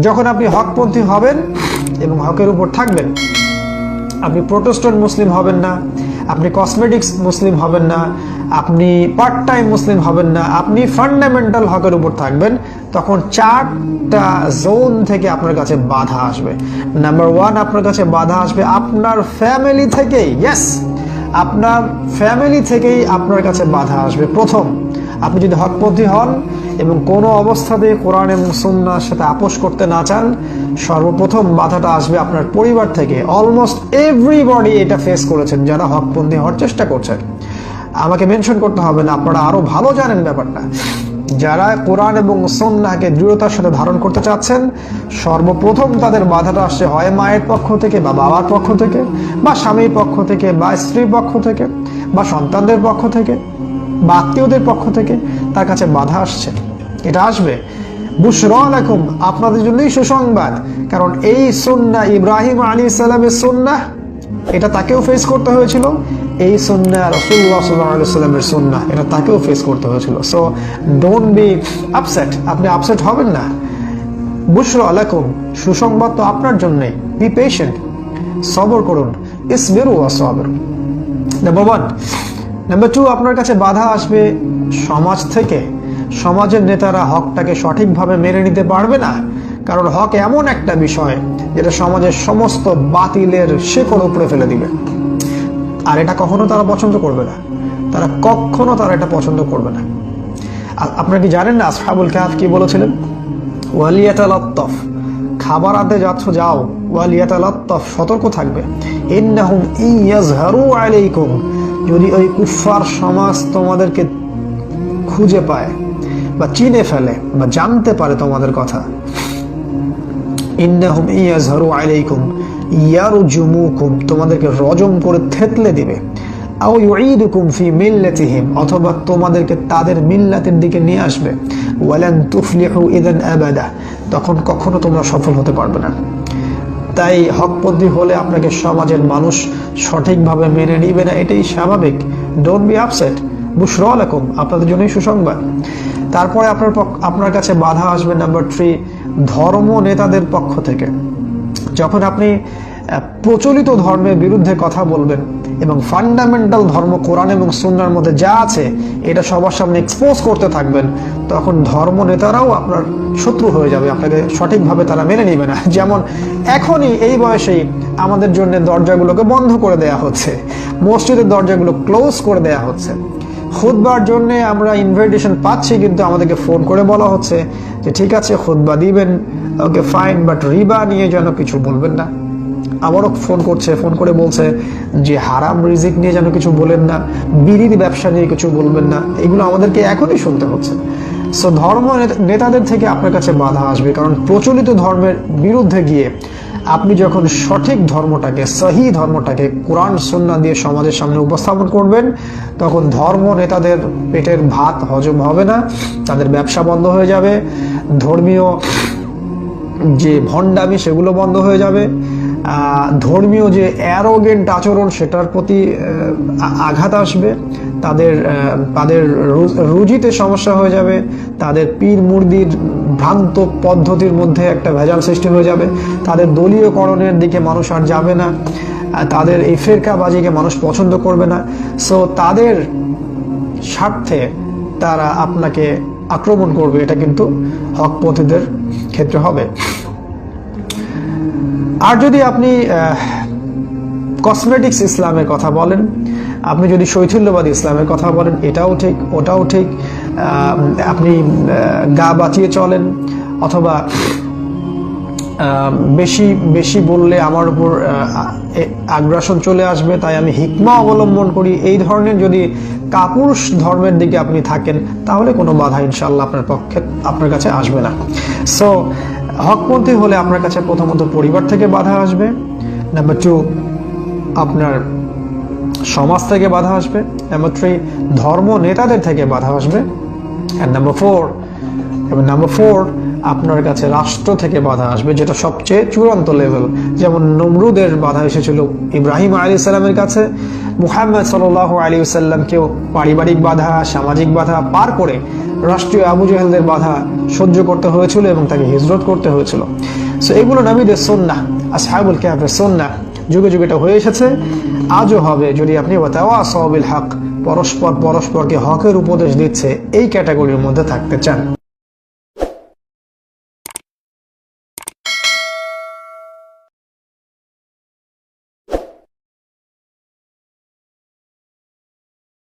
যখন আপনি হকপন্থী হবেন এবং হকের উপর থাকবেন, আপনি প্রোটেস্ট্যান্ট মুসলিম হবেন না, আপনি কসমেটিক্স মুসলিম হবেন না, আপনি পার্ট টাইম মুসলিম হবেন না, আপনি ফান্ডামেন্টাল হকের উপর থাকবেন, তখন 4টা জোন থেকে আপনার কাছে বাধা আসবে। নাম্বার 1, আপনার কাছে বাধা আসবে আপনার ফ্যামিলি থেকেই। ইয়েস, আপনার ফ্যামিলি থেকেই আপনার কাছে বাধা আসবে। প্রথম, আপনি যদি হকপন্থী হন এবং কোনো অবস্থাতে কোরআন এবং সুন্নাহর সাথে আপোষ করতে না চান, সর্বপ্রথম বাধাটা আসবে আপনার পরিবার থেকে। অলমোস্ট এভরিবডি এটা ফেস করেছেন যারা হকপন্থী হওয়ার চেষ্টা করছেন। আমাকে মেনশন করতে হবে না, আপনারা আরো ভালো জানেন ব্যাপারটা। যারা কোরআন এবং সুন্নাহকে দৃঢ়তার সাথে ধারণ করতে চাচ্ছেন, সর্বপ্রথম তাদের বাধাটা আসছে হয় মায়ের পক্ষ থেকে, বা বাবার পক্ষ থেকে, বা স্বামীর পক্ষ থেকে, বা স্ত্রীর পক্ষ থেকে, বা সন্তানদের পক্ষ থেকে, বা আত্মীয়দের পক্ষ থেকে তার কাছে বাধা আসছে। এটা আসবে। বুশরা লাকুম, আপনাদের জন্যই সুসংবাদ, কারণ এই সুন্নাহ ইব্রাহিম আলাইহিস সালামের সুন্নাহ, এটা তাকেও ফেস করতে হয়েছিল। এই সুন্নাহ রাসূলুল্লাহ সাল্লাল্লাহু আলাইহি ওয়াসাল্লামের সুন্নাহ, এটা তাকেও ফেস করতে হয়েছিল। সো ডোন্ট বি আপসেট, আপনি আপসেট হবেন না। বুশরা লাকুম, সুসংবাদ তো আপনার জন্যই। বি পেশেন্ট, সবর করুন। ইসবিরু ওয়া সাবিরু। নাম্বার 1। নাম্বার 2, আপনার কাছে বাধা আসবে সমাজ থেকে। সমাজের নেতারা হকটাকে সঠিকভাবে মেনে নিতে পারবে না, কারণ হক এমন একটা বিষয় যেটা সমাজের সমস্ত বাতিলের শেকড় উপরে ফেলে দিবে। আর এটা কখনো তারা পছন্দ করবে না, কখনো এটা পছন্দ করবে না। আপনারা কি জানেন না আসহাবুল কাহফ কি বলেছিলেন? ওয়ালিয়াতালাত্তাফ, খাবার আনতে যাচ্ছ যাও, ওয়ালিয়াতালাত্তাফ, সতর্ক থাকবে। ইন্নাহুম ইয়াজহারু আলাইকুম, যদি ওই কুফফার সমাজ তোমাদেরকে খুঁজে পায় বা চিনে ফেলে বা জানতে পারে তোমাদের কথা, ইন্নাহুম ইয়াজহারু আলাইকুম ইয়ারজুমুকুম, তোমাদেরকে রজম করে থেতলে দিবে। আও ইউঈদুকুম ফি মিল্লাতিহিম, অথবা তোমাদেরকে তাদের মিল্লাতের দিকে নিয়ে আসবে। ওয়ালান তুফলিহু ইযান আবাদা, তখন কখনো তোমরা সফল হতে পারবে না। তাই হকপন্থী হলে আপনাকে সমাজের মানুষ সঠিকভাবে মেনে নিবে না, এটাই স্বাভাবিক। Don't be upset. বুশরা লাকুম, আপনাদের জন্যই সুসংবাদ। তারপরে আপনার কাছে বাধা আসবে নাম্বার 3, ধর্ম নেতাদের পক্ষ থেকে। যখন আপনি প্রচলিত ধর্মের বিরুদ্ধে কথা বলবেন এবং ফান্ডামেন্টাল ধর্ম কোরআন এবং সুন্নাহর মধ্যে যা আছে এটা সবার সামনে এক্সপোজ করতে থাকবেন, তখন ধর্ম নেতারাও আপনার শত্রু হয়ে যাবে, আপনাকে সঠিকভাবে তারা মেনে নেবে না। যেমন এখনই এই বয়সেই আমাদের জন্য দরজাগুলোকে বন্ধ করে দেয়া হচ্ছে, মসজিদের দরজাগুলো ক্লোজ করে দেয়া হচ্ছে। খুতবার জন্য আমরা ইনভাইটেশন পাচ্ছি, কিন্তু আমাদেরকে ফোন করে বলা হচ্ছে যে ঠিক আছে খুতবা দিবেন, ওকে ফাইন, বাট রিবা নিয়ে যেন কিছু বলবেন না। আবারও ফোন করে বলছে যে হারাম রিজিক নিয়ে যেন কিছু বলেন না, বিড়ির ব্যবসা নিয়ে কিছু বলবেন না। এগুলো আমাদেরকে এখনই শুনতে হচ্ছে। সো ধর্ম নেতাদের থেকে আপনার কাছে বাধা আসবে, কারণ প্রচলিত ধর্মের বিরুদ্ধে গিয়ে আপনি যখন সঠিক ধর্মটাকে, সহি ধর্মটাকে কোরআন সুন্নাহ দিয়ে সমাজের সামনে উপস্থাপন করবেন, তখন ধর্ম নেতাদের পেটের ভাত হজম হবে না, তাদের ব্যবসা বন্ধ হয়ে যাবে, ধর্মীয় যে ভণ্ডামি সেগুলো বন্ধ হয়ে যাবে, ধর্মীয় যে অ্যারোগেন্ট আচরণ সেটার প্রতি আঘাত আসবে, তাদের রুজিতে সমস্যা হয়ে যাবে, তাদের পীর মুর্দির ভ্রান্ত পদ্ধতির মধ্যে একটা ভেজাল সৃষ্টি হয়ে যাবে, তাদের দলীয়করণের দিকে মানুষ আর যাবে না, তাদের এই ফেরকাবাজিকে মানুষ পছন্দ করবে না। সো তাদের স্বার্থে তারা আপনাকে আক্রমণ করবে, এটা কিন্তু হকপন্থীদের ক্ষেত্রে হবে। আর যদি আপনি কসমেটিক্স ইসলামের কথা বলেন, আপনি যদি শৈথিল্যবাদী ইসলামের কথা বলেন, এটাও ঠিক ওটাও ঠিক, আপনি গা বাঁচিয়ে চলেন, অথবা বেশি বললে আমার উপর আগ্রাসন চলে আসবে, তাই আমি হিকমা অবলম্বন করি, এই ধরনের যদি কাপুরুষ ধর্মের দিকে আপনি থাকেন, তাহলে কোনো বাধা ইনশাআল্লাহ আপনার কাছে আসবে না। সো হকপন্থী হলে আপনার কাছে প্রথমত পরিবার থেকে বাধা আসবে, নাম্বার 2 আপনার সমাজ থেকে বাধা আসবে, নাম্বার 3 ধর্ম নেতাদের থেকে বাধা আসবে, আর নাম্বার 4 আপনার কাছে রাষ্ট্র থেকে বাধা আসবে, যেটা সবচেয়ে চূড়ান্ত লেভেল। যেমন নমরুদের বাধা এসেছিল ইব্রাহিম আলাইহিস সালামের কাছে, মুহাম্মদ সাল্লাল্লাহু আলাইহি ওয়াসাল্লামকেও পারিবারিক বাধা, সামাজিক বাধা পার করে রাষ্ট্রীয় আবু জাহেলদের বাধা সহ্য করতে হয়েছিল এবং তাকে হিজরত করতে হয়েছিল। সো এগুলো নবীদের সুন্নাহ, আসহাবুল কাহফের সুন্নাহ, যুগে যুগে এটা হয়ে এসেছে, আজও হবে। যদি আপনি ওয়াতাওয়াসাউ বিল হক, পরস্পরকে হকের উপদেশ দিচ্ছে, এই ক্যাটাগরির মধ্যে থাকতে চান।